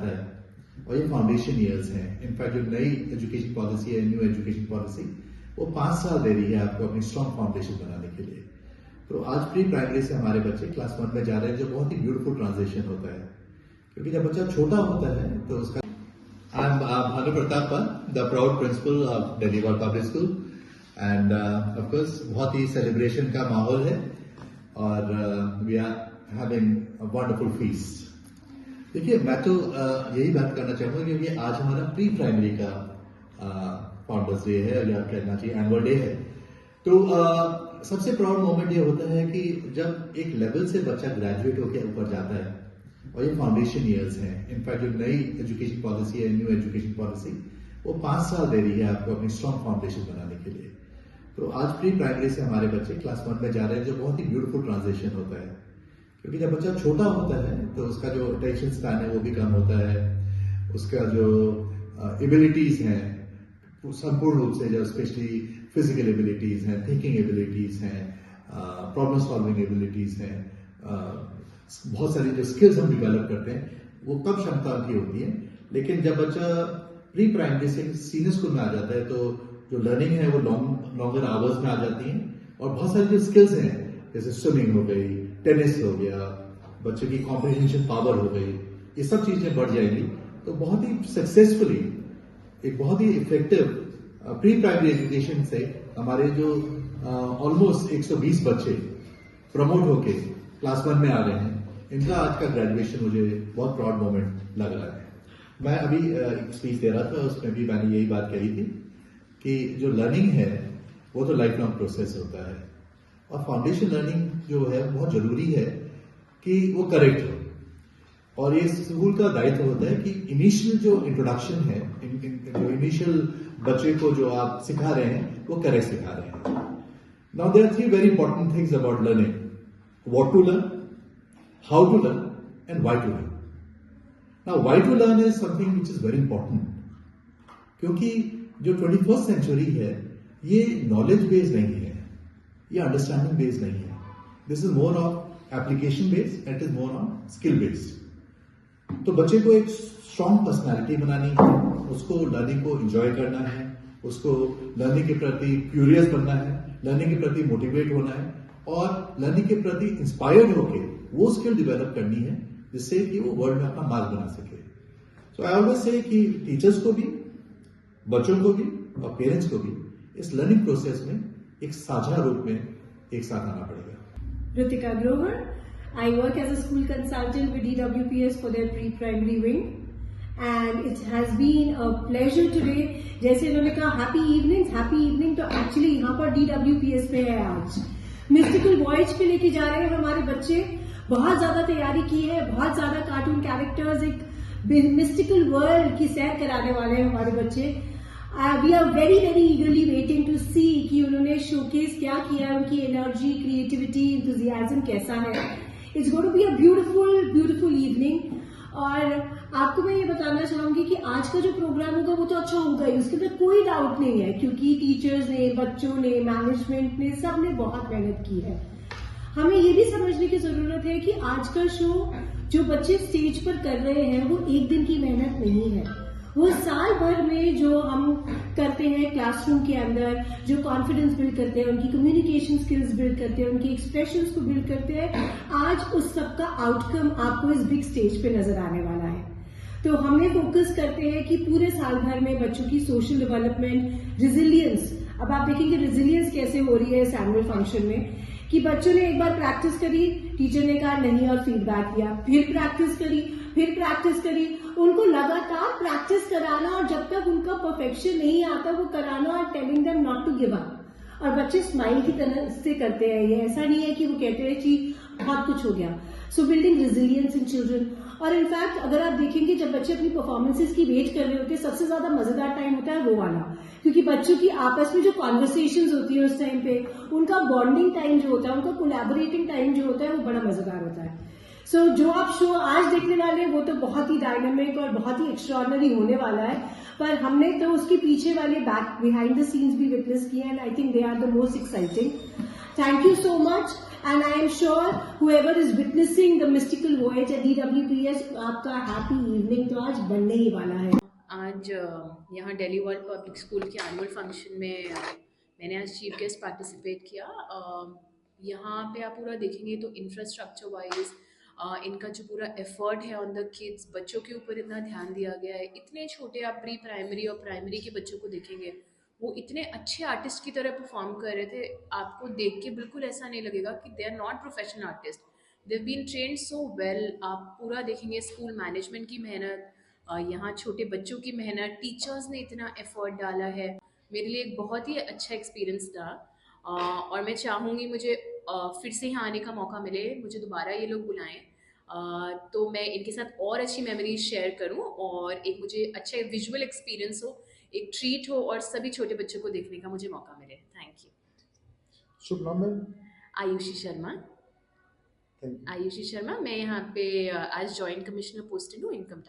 जाता है और ये फाउंडेशन ईयर्स हैं। इनफैक्ट जो नई एजुकेशन पॉलिसी है, न्यू एजुकेशन पॉलिसी, वो 5 साल दे रही है आपको अपनी स्ट्रॉन्ग फाउंडेशन बनाने के लिए। तो आज प्री प्राइमरी से हमारे बच्चे क्लास 1 में जा रहे हैं, जो बहुत ही ब्यूटीफुल ट्रांजिशन होता है, क्योंकि जब बच्चा छोटा होता है तो उसका I'm Bhanu Pratap, the proud principal of Delhi Board Public School, and of course बहुत ही सेलिब्रेशन का माहौल है और we are having a wonderful feast। देखिए, मैं तो यही बात करना चाहूँगा क्योंकि आज हमारा प्री प्राइमरी का फाउंडर्स डे है, या कहना चाहिए एनुअल डे है। तो सबसे प्राउड मोमेंट ये होता है कि जब एक लेवल से बच्चा ग्रेजुएट होकर ऊपर जाता है और ये फाउंडेशन ईयर्स हैं। इनफैक्ट जो नई एजुकेशन पॉलिसी है, न्यू एजुकेशन पॉलिसी, वो 5 साल दे रही है आपको अपनी स्ट्रॉन्ग फाउंडेशन बनाने के लिए। तो आज प्री प्राइमरी से हमारे बच्चे क्लास 1 में जा रहे हैं, जो बहुत ही ब्यूटीफुल ट्रांजिशन होता है, क्योंकि जब बच्चा छोटा होता है तो उसका जो अटेंशन स्पैन है वो भी कम होता है, उसका जो एबिलिटीज हैं संपूर्ण रूप से, जो स्पेशली फिजिकल एबिलिटीज हैं, थिंकिंग एबिलिटीज हैं, प्रॉब्लम सॉल्विंग एबिलिटीज हैं, बहुत सारी जो स्किल्स हम डेवलप करते हैं वो कम क्षमता की होती है। लेकिन जब बच्चा प्री प्राइमरी से सीनियर स्कूल में आ जाता है तो जो लर्निंग है वो लॉन्गर आवर्स में आ जाती है और बहुत सारी जो स्किल्स हैं, जैसे स्विमिंग हो गई, टेनिस हो गया, बच्चे की कॉम्प्रिहेंशन पावर हो गई, ये सब चीजें बढ़ जाएंगी। तो बहुत ही सक्सेसफुली एक बहुत ही इफेक्टिव प्री प्राइमरी एजुकेशन से हमारे जो ऑलमोस्ट 120 बच्चे प्रमोट होके क्लास 1 में आ रहे हैं, इनका आज का ग्रेजुएशन मुझे बहुत प्राउड मोमेंट लग रहा है। मैं अभी एक स्पीच दे रहा था, उसमें भी मैंने यही बात कही थी कि जो लर्निंग है वो तो लाइफ लॉन्ग प्रोसेस होता है और फाउंडेशन लर्निंग जो है बहुत जरूरी है कि वो करेक्ट हो। और ये स्कूल का दायित्व होता है कि इनिशियल जो इंट्रोडक्शन है, जो इनिशियल बच्चे को जो आप सिखा रहे हैं वो करेक्ट सिखा रहे हैं। Now there are 3 very important things about learning: what to learn, how to learn, and why to learn. Now, why to learn is something which is very important, क्योंकि जो 21st सेंचुरी है ये knowledge based नहीं है, ये understanding based नहीं है। This is more of application based, it is more on skill based. तो बच्चे को एक स्ट्रॉन्ग पर्सनैलिटी बनानी है, उसको लर्निंग को एंजॉय करना है, उसको लर्निंग के प्रति क्यूरियस बनना है, लर्निंग के प्रति मोटिवेट होना है और लर्निंग के प्रति इंस्पायर्ड होके वो स्किल डेवलप करनी है जिससे कि वो वर्ल्ड में अपना मार्क बना सके। सो आई ऑलवेज से कि टीचर्स को भी, बच्चों को भी और पेरेंट्स को भी इस लर्निंग प्रोसेस में एक साझा रूप में एक साथ आना पड़ेगा। Ritika Grover, I work as a school consultant with DWPS for their pre-primary wing, and it has been a pleasure today। जैसे इन्होंने कहा हैप्पी इवनिंग, तो एक्चुअली यहाँ पर DWPS पे है आज मिस्टिकल वॉयज पे लेके जा रहे हैं हमारे बच्चे। बहुत ज्यादा तैयारी की है, बहुत ज्यादा कार्टून कैरेक्टर्स, एक मिस्टिकल वर्ल्ड की सैर कराने वाले हैं हमारे बच्चे। We are very very eagerly waiting to see कि उन्होंने शोकेस क्या किया है, उनकी एनर्जी, क्रिएटिविटी, एंथुजियाज्म कैसा है। It's going to be a beautiful evening. और आपको मैं ये बताना चाहूंगी कि आज का जो प्रोग्राम होगा वो तो अच्छा होगा ही, उसके अंदर कोई डाउट नहीं है, क्योंकि टीचर्स ने, बच्चों ने, मैनेजमेंट ने, सब ने बहुत मेहनत की है। हमें ये भी समझने की जरूरत है कि आज का शो जो बच्चे स्टेज पर कर रहे हैं वो एक दिन की मेहनत नहीं है, वो साल भर में जो हम करते हैं क्लासरूम के अंदर, जो कॉन्फिडेंस बिल्ड करते हैं, उनकी कम्युनिकेशन स्किल्स बिल्ड करते हैं, उनकी एक्सप्रेशंस को बिल्ड करते हैं, आज उस सब का आउटकम आपको इस बिग स्टेज पे नजर आने वाला है। तो हमने फोकस करते हैं कि पूरे साल भर में बच्चों की सोशल डेवलपमेंट, रिजिलियंस, अब आप देखेंगे रिजिलियंस कैसे हो रही है इस एनुअल फंक्शन में, कि बच्चों ने एक बार प्रैक्टिस करी, टीचर ने कहा नहीं और फीडबैक दिया, फिर प्रैक्टिस करी, उनको लगातार प्रैक्टिस कराना और जब तक उनका परफेक्शन नहीं आता वो कराना और telling them not to give up. और बच्चे स्माइल की तरह से करते हैं, ये ऐसा नहीं है कि वो कहते हैं कि बहुत कुछ हो गया। सो बिल्डिंग रेजिलियंस इन चिल्ड्रन। और इनफैक्ट अगर आप देखेंगे जब बच्चे अपनी परफॉर्मेंसेस की वेट कर रहे होते हैं, सबसे ज्यादा मजेदार टाइम होता है वो वाला, क्योंकि बच्चों की आपस में जो कॉन्वर्सेशंस होती है उस टाइम पे, उनका बॉन्डिंग टाइम जो होता है, उनका कोलैबोरेटिंग टाइम जो होता है वो बड़ा मजेदार होता है। सो जो आप शो आज देखने वाले हैं वो तो बहुत ही डायनामिक और बहुत ही एक्स्ट्राऑर्डिनरी होने वाला है, पर हमने तो उसके पीछे वाले बिहाइंड द सीन्स भी विटनेस किए, and I think they are the most exciting. Thank you so much. and I am sure whoever is witnessing the mystical voyage at DWPS, आपका happy evening तो आज बनने ही वाला है. आज यहाँ दिल्ली वर्ल्ड पब्लिक स्कूल के एनुअल फंक्शन में मैंने आज चीफ गेस्ट पार्टिसिपेट किया. यहाँ पे आप पूरा देखेंगे तो इंफ्रास्ट्रक्चर वाइज इनका जो पूरा एफर्ट है ऑन द किड्स, बच्चों के ऊपर इतना ध्यान दिया गया है. इतने छोटे आप प्री प्राइमरी और प्राइमरी के बच्चों को देखेंगे, वो इतने अच्छे आर्टिस्ट की तरह परफॉर्म कर रहे थे. आपको देख के बिल्कुल ऐसा नहीं लगेगा कि they are not professional artist. They have been trained so well. आप पूरा देखेंगे स्कूल मैनेजमेंट की मेहनत, यहाँ छोटे बच्चों की मेहनत, टीचर्स ने इतना एफर्ट डाला है. मेरे लिए एक बहुत ही अच्छा एक्सपीरियंस था. और मैं चाहूँगी मुझे फिर से यहाँ आने का मौका मिले, मुझे दोबारा ये लोग बुलाएं, तो मैं इनके साथ और अच्छी मेमोरीज शेयर करूँ और एक मुझे अच्छा विजुअल एक्सपीरियंस हो, एक ट्रीट हो और सभी छोटे बच्चों को देखने का मुझे मौका मिले. Thank you. शुभ नाम है? आयुषी शर्मा. Thank you. आयुषी शर्मा. मैं यहाँ पे आज जॉइंट कमिश्नर पोस्टेड हूँ इनकम टैक्स.